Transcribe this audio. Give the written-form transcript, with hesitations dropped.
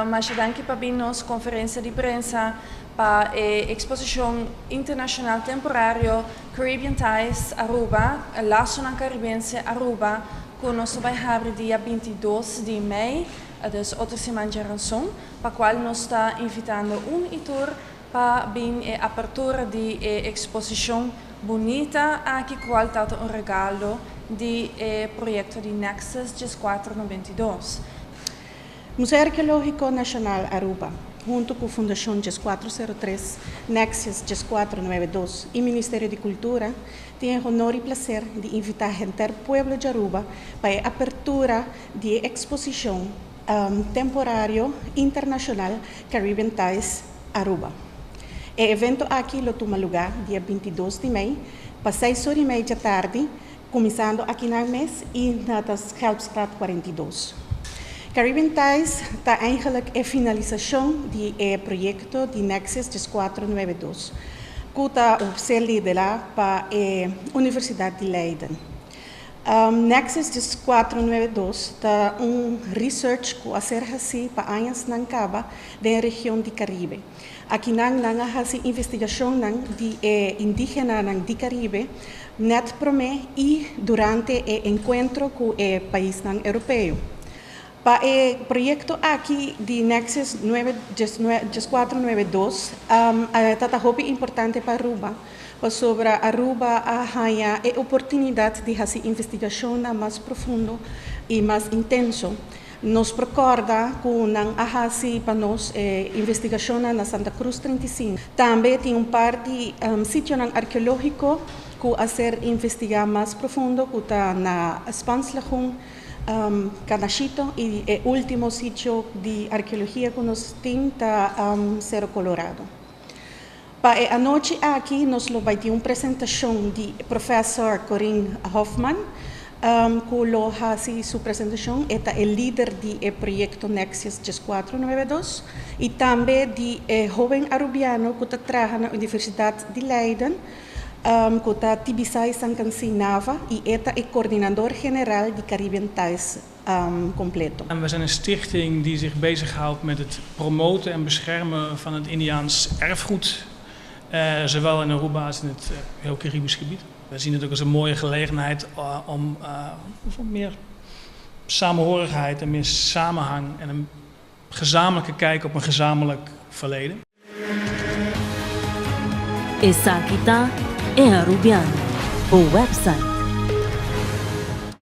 mas danke para nos conferência de prensa para a exposição internacional temporária Caribbean Ties Aruba, Laço na Caribense Aruba, que nós vamos abrir dia 22 de maio, dus outra semana de rançom, para a qual nós está invitando editor para vir a abertura de exposição bonita, aqui qual está regalo de projeto de Nexus 492. Museu Arqueológico Nacional Aruba, junto com a Fundação GES 403, Nexus GES 492 e Ministério de Cultura, tem o honor e prazer de invitar a gente do pueblo de Aruba para a abertura de exposição temporária internacional Caribbean Ties Aruba. O evento aqui toma lugar dia 22 de maio, para 6h30 da tarde, começando aqui no mês e na Helpstraat 42. Caribbean Ties está eigenlijk a finalização do projeto de Nexus 492, que está ser liderado para a Universidade de Leiden. Nexus 492 está research que a ser assim para anos na Caba da região do Caribe. Aqui nang investigação de indígena do Caribe, net prome e durante o encontro com o país europeu. Para o projeto aqui de Nexus 492, está muito importante para Aruba, sobre Aruba a oportunidade de fazer investigação mais profunda e mais intensa. Nos recorda que não há para nós investigação na Santa Cruz 35. Também tem par de sítios arqueológicos que a ser investigado mais profundo, que está na Spanslagum, Canachito e o último sítio de arqueologia que nós temos está Cerro Colorado. Para a noite aqui, nós vamos ter uma apresentação de professor Corinne Hoffman, que faz sua apresentação, é o líder do projeto Nexus 492 e também de jovem arubiano que trabalha na Universidade de Leiden, que está Tibisay Sankansi Nava e é o coördinador geral de Caribbean Ties completo. We zijn een stichting die zich bezighoudt met het promoten en beschermen van het Indiaans erfgoed, zowel in Aruba als in het heel Caribisch gebied. We zien het ook als een mooie gelegenheid om voor meer samenhorigheid en meer samenhang en een gezamenlijke kijk op een gezamenlijk verleden. Essa aqui tá é Arubiano, o website